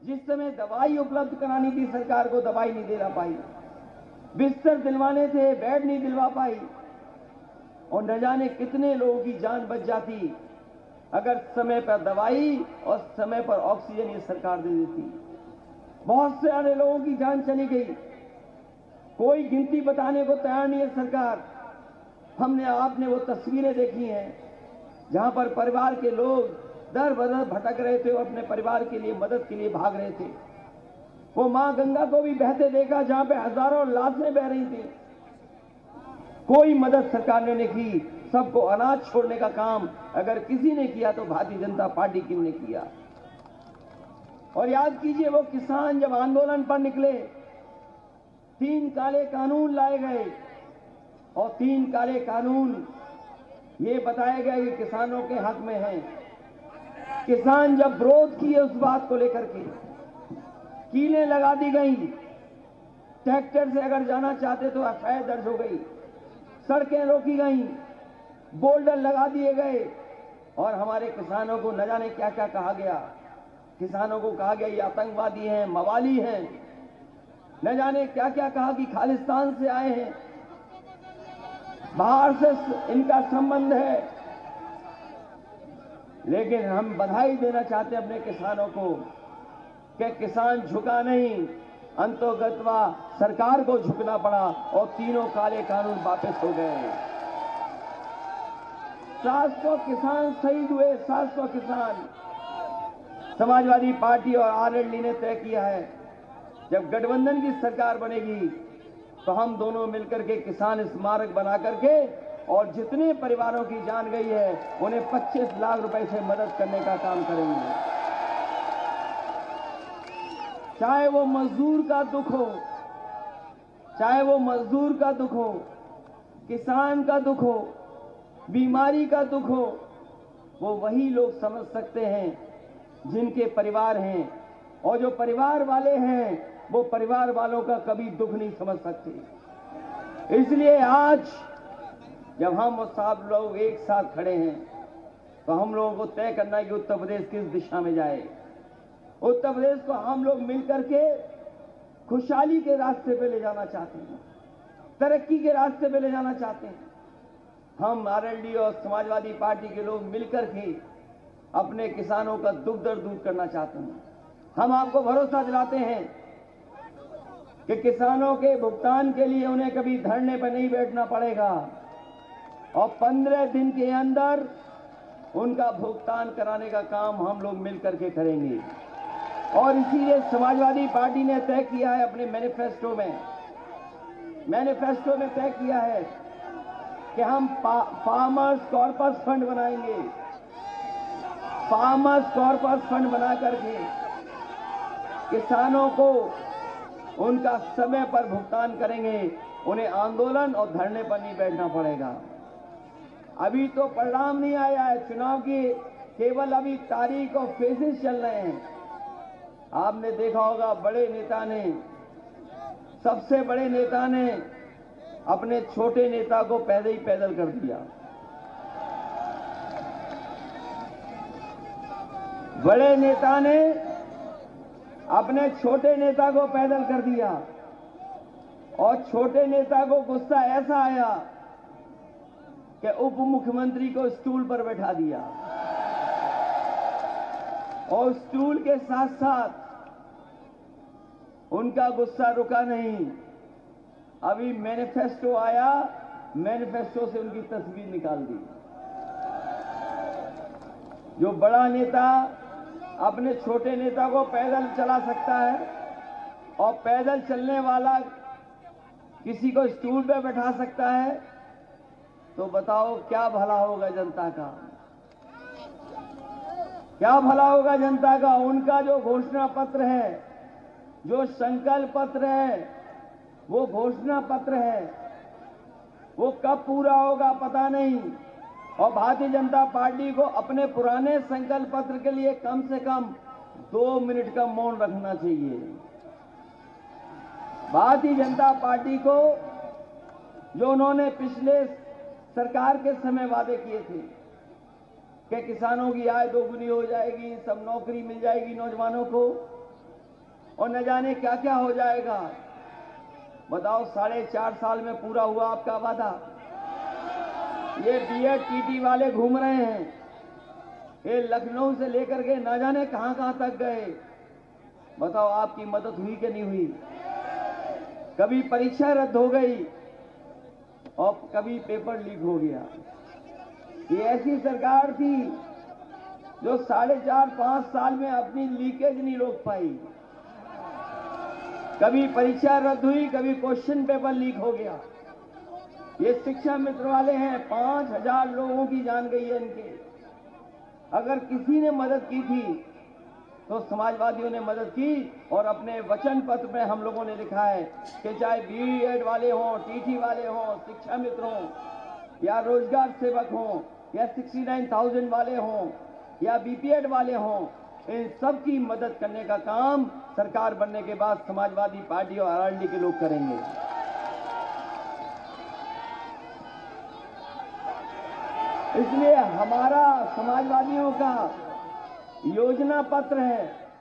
जिस समय दवाई उपलब्ध करानी थी सरकार को, दवाई नहीं दिला पाई, बिस्तर दिलवाने थे, बेड नहीं दिलवा पाई, और न जाने कितने लोगों की जान बच जाती अगर समय पर दवाई और समय पर ऑक्सीजन ये सरकार दे देती। बहुत सारे लोगों की जान चली गई, कोई गिनती बताने को तैयार नहीं है सरकार। हमने आपने वो तस्वीरें देखी हैं जहां पर परिवार के लोग दर बदर भटक रहे थे और अपने परिवार के लिए मदद के लिए भाग रहे थे। वो मां गंगा को भी बहते देखा जहां पे हजारों लाशें बह रही थी, कोई मदद सरकार ने नहीं की। सबको अनाज छोड़ने का काम अगर किसी ने किया तो भारतीय जनता पार्टी की ने किया। और याद कीजिए वो किसान जब आंदोलन पर निकले, 3 काले कानून लाए गए और 3 काले कानून ये बताया गया कि किसानों के हक में हैं। किसान जब विरोध किए उस बात को लेकर के, कीलें लगा दी गई, ट्रैक्टर से अगर जाना चाहते तो एफआईआर दर्ज हो गई, सड़कें रोकी गई, बोल्डर लगा दिए गए और हमारे किसानों को न जाने क्या क्या कहा गया। किसानों को कहा गया ये आतंकवादी हैं, मवाली हैं, न जाने क्या क्या कहा कि खालिस्तान से आए हैं, बाहर से इनका संबंध है। लेकिन हम बधाई देना चाहते हैं अपने किसानों को कि किसान झुका नहीं, अंतोगत्वा सरकार को झुकना पड़ा और 3 काले कानून वापस हो गए। 700 किसान शहीद हुए, 700 किसान। समाजवादी पार्टी और आरएलडी ने तय किया है जब गठबंधन की सरकार बनेगी तो हम दोनों मिलकर के किसान स्मारक बना करके और जितने परिवारों की जान गई है उन्हें 25 लाख रुपए से मदद करने का काम करेंगे। चाहे वो मजदूर का दुख हो, चाहे वो मजदूर का दुख हो, किसान का दुख हो, बीमारी का दुख हो, वो वही लोग समझ सकते हैं जिनके परिवार हैं, और जो परिवार वाले हैं वो परिवार वालों का कभी दुख नहीं समझ सकते। इसलिए आज जब हम और सब लोग एक साथ खड़े हैं तो हम लोगों को तय करना है कि उत्तर प्रदेश किस दिशा में जाए। उत्तर प्रदेश को हम लोग मिलकर के खुशहाली के रास्ते पे ले जाना चाहते हैं, तरक्की के रास्ते पे ले जाना चाहते हैं। हम आरएलडी और समाजवादी पार्टी के लोग मिलकर के अपने किसानों का दुख दर्द दूर करना चाहते हैं। हम आपको भरोसा दिलाते हैं कि किसानों के भुगतान के लिए उन्हें कभी धरने पर नहीं बैठना पड़ेगा और 15 दिन के अंदर उनका भुगतान कराने का काम हम लोग मिलकर के करेंगे। और इसीलिए समाजवादी पार्टी ने तय किया है अपने मैनिफेस्टो में तय किया है कि हम फार्मर्स कॉर्पस फंड बनाएंगे। फार्मर्स कॉर्पस फंड बना करके किसानों को उनका समय पर भुगतान करेंगे, उन्हें आंदोलन और धरने पर नहीं बैठना पड़ेगा। अभी तो परिणाम नहीं आया है चुनाव की, केवल अभी तारीख और फेजेस चल रहे हैं। आपने देखा होगा बड़े नेता ने, सबसे बड़े नेता ने अपने छोटे नेता को पैदल कर दिया। बड़े नेता ने अपने छोटे नेता को पैदल कर दिया और छोटे नेता को गुस्सा ऐसा आया कि उप मुख्यमंत्री को स्टूल पर बैठा दिया और स्टूल के साथ साथ उनका गुस्सा रुका नहीं। अभी मैनिफेस्टो आया, मैनिफेस्टो से उनकी तस्वीर निकाल दी। जो बड़ा नेता अपने छोटे नेता को पैदल चला सकता है और पैदल चलने वाला किसी को स्टूल पे बैठा सकता है, तो बताओ क्या भला होगा जनता का, क्या भला होगा जनता का। उनका जो घोषणा पत्र है, जो संकल्प पत्र है, वो घोषणा पत्र है, वो कब पूरा होगा पता नहीं। और भारतीय जनता पार्टी को अपने पुराने संकल्प पत्र के लिए कम से कम 2 मिनट का मौन रखना चाहिए। भारतीय जनता पार्टी को जो उन्होंने पिछले सरकार के समय वादे किए थे कि किसानों की आय दोगुनी हो जाएगी, सब नौकरी मिल जाएगी नौजवानों को, और न जाने क्या क्या हो जाएगा। बताओ, 4.5 साल में पूरा हुआ आपका वादा? ये बीएड टीटी वाले घूम रहे हैं, ये लखनऊ से लेकर के न जाने कहां कहां तक गए। बताओ, आपकी मदद हुई कि नहीं हुई? कभी परीक्षा रद्द हो गई और कभी पेपर लीक हो गया। ये ऐसी सरकार थी जो 4.5-5 साल में अपनी लीकेज नहीं रोक पाई। कभी परीक्षा रद्द हुई, कभी क्वेश्चन पेपर लीक हो गया। ये शिक्षा मित्र वाले हैं, 5,000 लोगों की जान गई है इनके। अगर किसी ने मदद की थी तो समाजवादियों ने मदद की, और अपने वचन पत्र में हम लोगों ने लिखा है कि चाहे बीएड वाले हों, टीटी वाले हों, शिक्षा मित्र हों, या रोजगार सेवक हों, या 69,000 वाले हों, या बीपीएड वाले हों, इन सब की मदद करने का काम सरकार बनने के बाद समाजवादी पार्टी और आरएलडी के लोग करेंगे। इसलिए हमारा समाजवादियों का योजना पत्र है